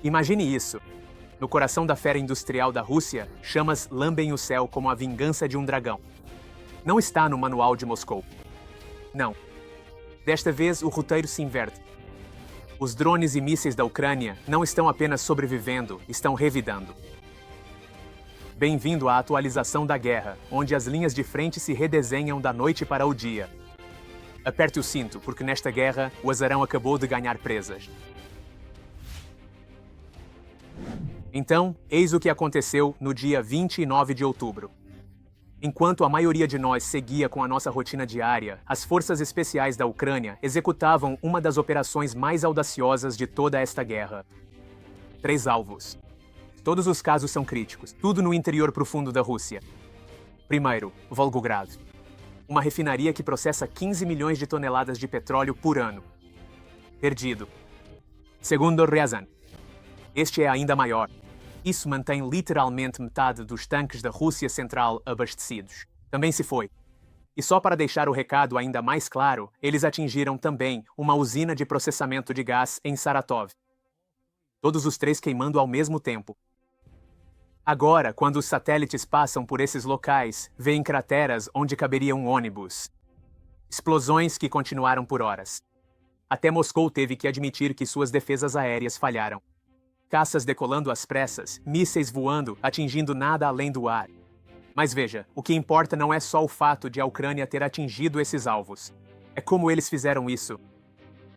Imagine isso. No coração da fera industrial da Rússia, chamas lambem o céu como a vingança de um dragão. Não está no manual de Moscou. Não. Desta vez, o roteiro se inverte. Os drones e mísseis da Ucrânia não estão apenas sobrevivendo, estão revidando. Bem-vindo à atualização da guerra, onde as linhas de frente se redesenham da noite para o dia. Aperte o cinto, porque nesta guerra, o azarão acabou de ganhar presas. Então, eis o que aconteceu no dia 29 de outubro. Enquanto a maioria de nós seguia com a nossa rotina diária, as forças especiais da Ucrânia executavam uma das operações mais audaciosas de toda esta guerra. 3 alvos. Todos os casos são críticos, tudo no interior profundo da Rússia. Primeiro, Volgograd. Uma refinaria que processa 15 milhões de toneladas de petróleo por ano. Perdido. Segundo, Ryazan. Este é ainda maior. Isso mantém literalmente metade dos tanques da Rússia Central abastecidos. Também se foi. E só para deixar o recado ainda mais claro, eles atingiram também uma usina de processamento de gás em Saratov. Todos os 3 queimando ao mesmo tempo. Agora, quando os satélites passam por esses locais, veem crateras onde caberia um ônibus. Explosões que continuaram por horas. Até Moscou teve que admitir que suas defesas aéreas falharam. Caças decolando às pressas, mísseis voando, atingindo nada além do ar. Mas veja, o que importa não é só o fato de a Ucrânia ter atingido esses alvos. É como eles fizeram isso.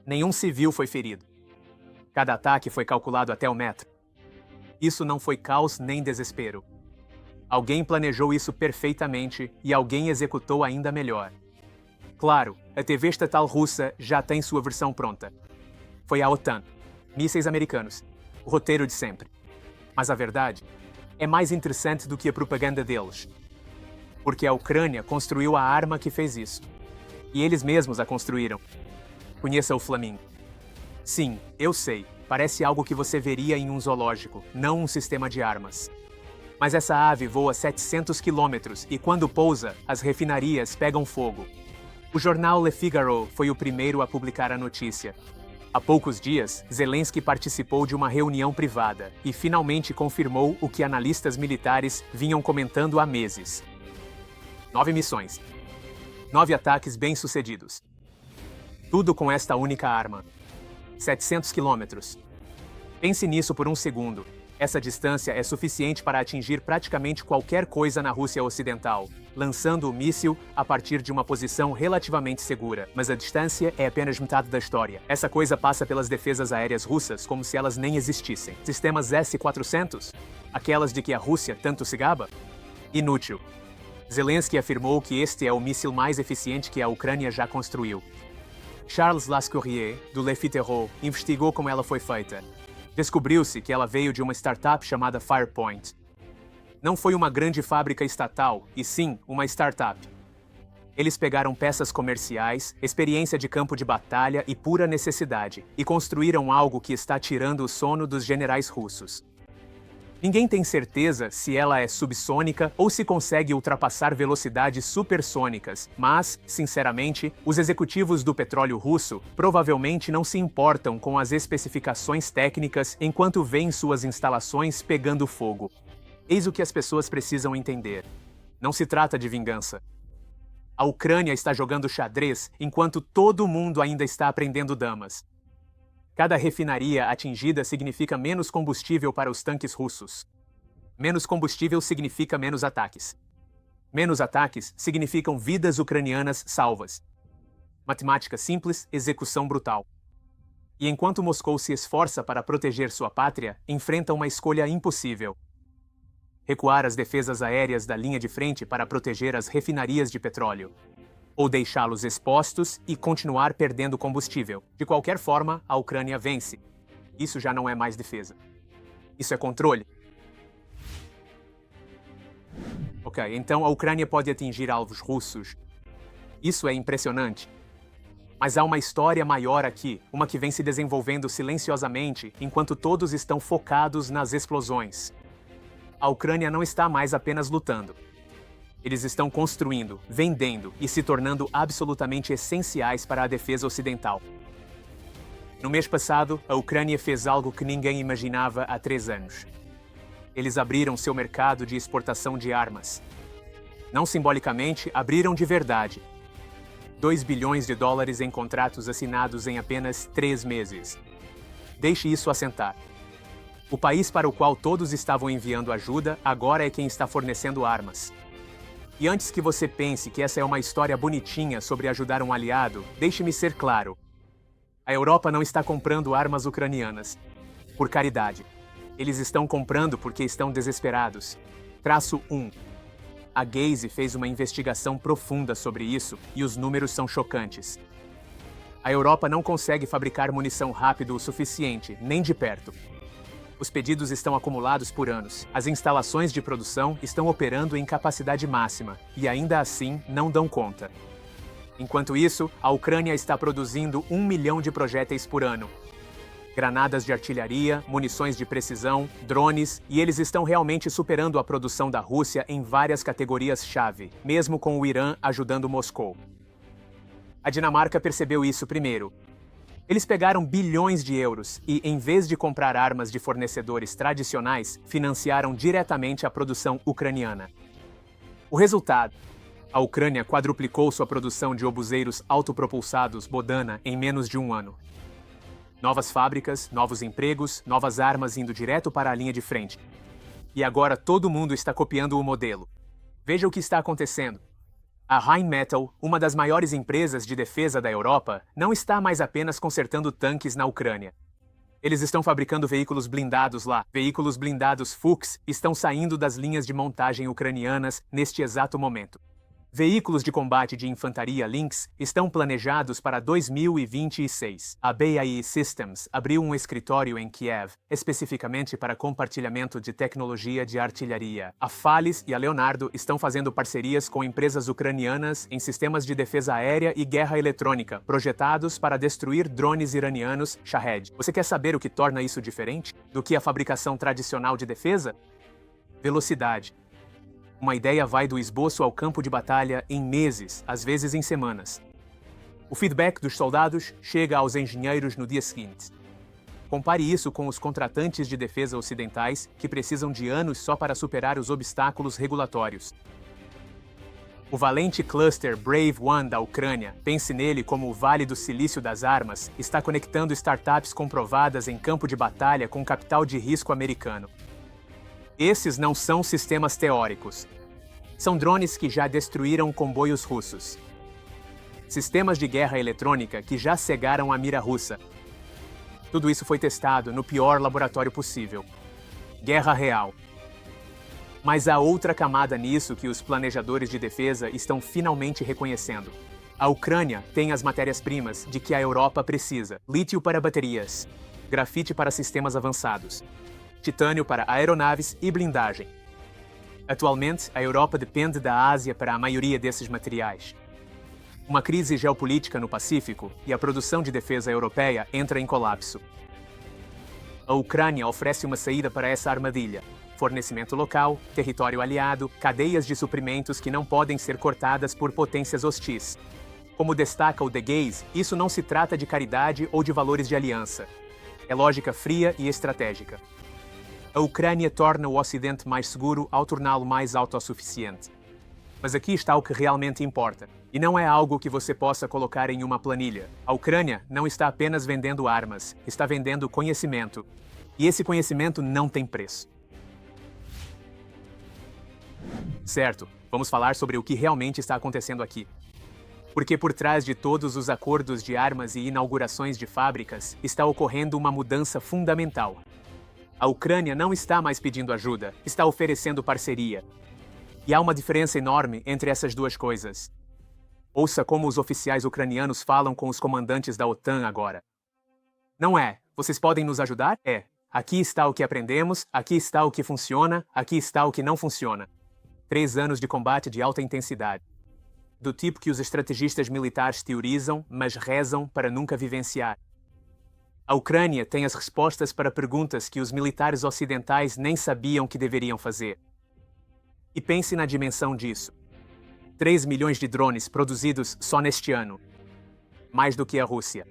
Nenhum civil foi ferido. Cada ataque foi calculado até o metro. Isso não foi caos nem desespero. Alguém planejou isso perfeitamente e alguém executou ainda melhor. Claro, a TV estatal russa já tem sua versão pronta. Foi a OTAN. Mísseis americanos. O roteiro de sempre. Mas a verdade é mais interessante do que a propaganda deles. Porque a Ucrânia construiu a arma que fez isso. E eles mesmos a construíram. Conheça o Flamingo. Sim, eu sei, parece algo que você veria em um zoológico, não um sistema de armas. Mas essa ave voa 700 quilômetros e quando pousa, as refinarias pegam fogo. O jornal Le Figaro foi o primeiro a publicar a notícia. Há poucos dias, Zelensky participou de uma reunião privada e finalmente confirmou o que analistas militares vinham comentando há meses. 9 missões. 9 ataques bem-sucedidos. Tudo com esta única arma. 700 quilômetros. Pense nisso por um segundo. Essa distância é suficiente para atingir praticamente qualquer coisa na Rússia Ocidental, lançando o míssil a partir de uma posição relativamente segura. Mas a distância é apenas metade da história. Essa coisa passa pelas defesas aéreas russas como se elas nem existissem. Sistemas S-400? Aquelas de que a Rússia tanto se gaba? Inútil. Zelensky afirmou que este é o míssil mais eficiente que a Ucrânia já construiu. Charles Lascourier, do Le Figaro, investigou como ela foi feita. Descobriu-se que ela veio de uma startup chamada Firepoint. Não foi uma grande fábrica estatal, e sim uma startup. Eles pegaram peças comerciais, experiência de campo de batalha e pura necessidade, e construíram algo que está tirando o sono dos generais russos. Ninguém tem certeza se ela é subsônica ou se consegue ultrapassar velocidades supersônicas, mas, sinceramente, os executivos do petróleo russo provavelmente não se importam com as especificações técnicas enquanto veem suas instalações pegando fogo. Eis o que as pessoas precisam entender. Não se trata de vingança. A Ucrânia está jogando xadrez enquanto todo mundo ainda está aprendendo damas. Cada refinaria atingida significa menos combustível para os tanques russos. Menos combustível significa menos ataques. Menos ataques significam vidas ucranianas salvas. Matemática simples, execução brutal. E enquanto Moscou se esforça para proteger sua pátria, enfrenta uma escolha impossível. Recuar as defesas aéreas da linha de frente para proteger as refinarias de petróleo. Ou deixá-los expostos e continuar perdendo combustível. De qualquer forma, a Ucrânia vence. Isso já não é mais defesa. Isso é controle. Ok, então a Ucrânia pode atingir alvos russos. Isso é impressionante. Mas há uma história maior aqui, uma que vem se desenvolvendo silenciosamente enquanto todos estão focados nas explosões. A Ucrânia não está mais apenas lutando. Eles estão construindo, vendendo e se tornando absolutamente essenciais para a defesa ocidental. No mês passado, a Ucrânia fez algo que ninguém imaginava há 3 anos. Eles abriram seu mercado de exportação de armas. Não simbolicamente, abriram de verdade. 2 bilhões de dólares em contratos assinados em apenas 3 meses. Deixe isso assentar. O país para o qual todos estavam enviando ajuda agora é quem está fornecendo armas. E antes que você pense que essa é uma história bonitinha sobre ajudar um aliado, deixe-me ser claro. A Europa não está comprando armas ucranianas por caridade. Eles estão comprando porque estão desesperados. Traço 1. A Gaze fez uma investigação profunda sobre isso e os números são chocantes. A Europa não consegue fabricar munição rápido o suficiente, nem de perto. Os pedidos estão acumulados por anos. As instalações de produção estão operando em capacidade máxima e ainda assim não dão conta. Enquanto isso, a Ucrânia está produzindo 1 milhão de projéteis por ano. Granadas de artilharia, munições de precisão, drones, e eles estão realmente superando a produção da Rússia em várias categorias-chave, mesmo com o Irã ajudando Moscou. A Dinamarca percebeu isso primeiro. Eles pegaram bilhões de euros e, em vez de comprar armas de fornecedores tradicionais, financiaram diretamente a produção ucraniana. O resultado: a Ucrânia quadruplicou sua produção de obuseiros autopropulsados Bodana em menos de um ano. Novas fábricas, novos empregos, novas armas indo direto para a linha de frente. E agora todo mundo está copiando o modelo. Veja o que está acontecendo. A Rheinmetall, uma das maiores empresas de defesa da Europa, não está mais apenas consertando tanques na Ucrânia. Eles estão fabricando veículos blindados lá. Veículos blindados Fuchs estão saindo das linhas de montagem ucranianas neste exato momento. Veículos de combate de infantaria Lynx estão planejados para 2026. A BAE Systems abriu um escritório em Kiev, especificamente para compartilhamento de tecnologia de artilharia. A Thales e a Leonardo estão fazendo parcerias com empresas ucranianas em sistemas de defesa aérea e guerra eletrônica, projetados para destruir drones iranianos Shahed. Você quer saber o que torna isso diferente do que a fabricação tradicional de defesa? Velocidade. Uma ideia vai do esboço ao campo de batalha em meses, às vezes em semanas. O feedback dos soldados chega aos engenheiros no dia seguinte. Compare isso com os contratantes de defesa ocidentais, que precisam de anos só para superar os obstáculos regulatórios. O valente cluster Brave One da Ucrânia, pense nele como o Vale do Silício das Armas, está conectando startups comprovadas em campo de batalha com capital de risco americano. Esses não são sistemas teóricos. São drones que já destruíram comboios russos. Sistemas de guerra eletrônica que já cegaram a mira russa. Tudo isso foi testado no pior laboratório possível. Guerra real. Mas há outra camada nisso que os planejadores de defesa estão finalmente reconhecendo. A Ucrânia tem as matérias-primas de que a Europa precisa: lítio para baterias, grafite para sistemas avançados, titânio para aeronaves e blindagem. Atualmente, a Europa depende da Ásia para a maioria desses materiais. Uma crise geopolítica no Pacífico e a produção de defesa europeia entra em colapso. A Ucrânia oferece uma saída para essa armadilha: fornecimento local, território aliado, cadeias de suprimentos que não podem ser cortadas por potências hostis. Como destaca o The Gaze, isso não se trata de caridade ou de valores de aliança. É lógica fria e estratégica. A Ucrânia torna o Ocidente mais seguro ao torná-lo mais autossuficiente. Mas aqui está o que realmente importa. E não é algo que você possa colocar em uma planilha. A Ucrânia não está apenas vendendo armas, está vendendo conhecimento. E esse conhecimento não tem preço. Certo, vamos falar sobre o que realmente está acontecendo aqui. Porque por trás de todos os acordos de armas e inaugurações de fábricas, está ocorrendo uma mudança fundamental. A Ucrânia não está mais pedindo ajuda, está oferecendo parceria. E há uma diferença enorme entre essas duas coisas. Ouça como os oficiais ucranianos falam com os comandantes da OTAN agora. Não é, vocês podem nos ajudar? É, aqui está o que aprendemos, aqui está o que funciona, aqui está o que não funciona. 3 anos de combate de alta intensidade. Do tipo que os estrategistas militares teorizam, mas rezam para nunca vivenciar. A Ucrânia tem as respostas para perguntas que os militares ocidentais nem sabiam que deveriam fazer. E pense na dimensão disso. 3 milhões de drones produzidos só neste ano. Mais do que a Rússia.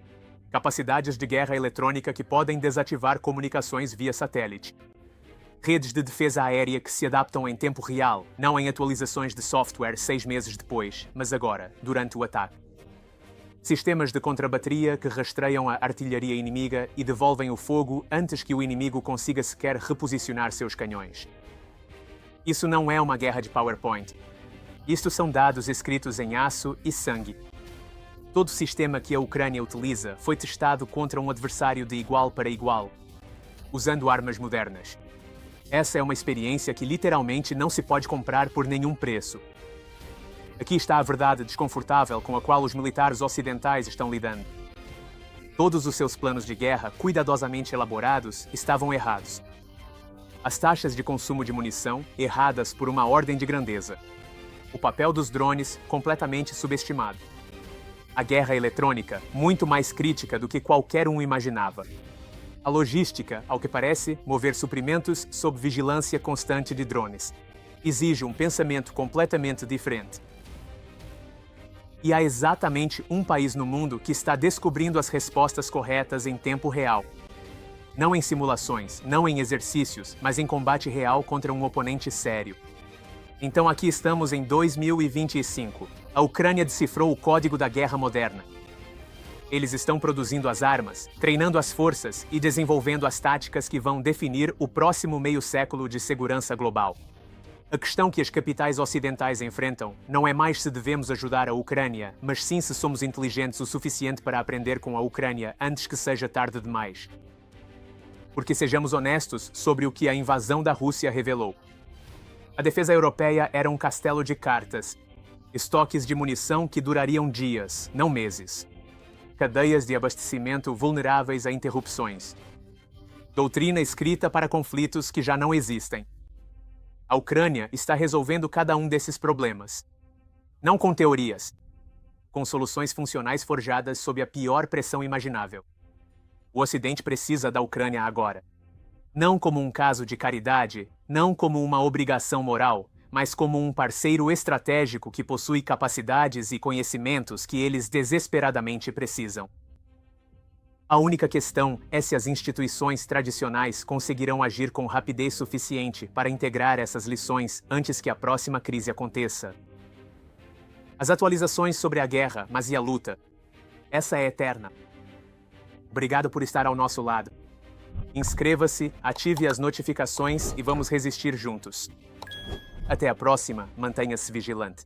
Capacidades de guerra eletrônica que podem desativar comunicações via satélite. Redes de defesa aérea que se adaptam em tempo real, não em atualizações de software 6 meses depois, mas agora, durante o ataque. Sistemas de contrabateria que rastreiam a artilharia inimiga e devolvem o fogo antes que o inimigo consiga sequer reposicionar seus canhões. Isso não é uma guerra de PowerPoint. Isto são dados escritos em aço e sangue. Todo sistema que a Ucrânia utiliza foi testado contra um adversário de igual para igual, usando armas modernas. Essa é uma experiência que literalmente não se pode comprar por nenhum preço. Aqui está a verdade desconfortável com a qual os militares ocidentais estão lidando. Todos os seus planos de guerra, cuidadosamente elaborados, estavam errados. As taxas de consumo de munição, erradas por uma ordem de grandeza. O papel dos drones, completamente subestimado. A guerra eletrônica, muito mais crítica do que qualquer um imaginava. A logística, ao que parece, mover suprimentos sob vigilância constante de drones. Exige um pensamento completamente diferente. E há exatamente um país no mundo que está descobrindo as respostas corretas em tempo real. Não em simulações, não em exercícios, mas em combate real contra um oponente sério. Então aqui estamos em 2025. A Ucrânia decifrou o código da guerra moderna. Eles estão produzindo as armas, treinando as forças e desenvolvendo as táticas que vão definir o próximo meio século de segurança global. A questão que as capitais ocidentais enfrentam não é mais se devemos ajudar a Ucrânia, mas sim se somos inteligentes o suficiente para aprender com a Ucrânia antes que seja tarde demais. Porque sejamos honestos sobre o que a invasão da Rússia revelou. A defesa europeia era um castelo de cartas. Estoques de munição que durariam dias, não meses. Cadeias de abastecimento vulneráveis a interrupções. Doutrina escrita para conflitos que já não existem. A Ucrânia está resolvendo cada um desses problemas. Não com teorias. Com soluções funcionais forjadas sob a pior pressão imaginável. O Ocidente precisa da Ucrânia agora. Não como um caso de caridade, não como uma obrigação moral, mas como um parceiro estratégico que possui capacidades e conhecimentos que eles desesperadamente precisam. A única questão é se as instituições tradicionais conseguirão agir com rapidez suficiente para integrar essas lições antes que a próxima crise aconteça. As atualizações sobre a guerra, mas e a luta? Essa é eterna. Obrigado por estar ao nosso lado. Inscreva-se, ative as notificações e vamos resistir juntos. Até a próxima, mantenha-se vigilante.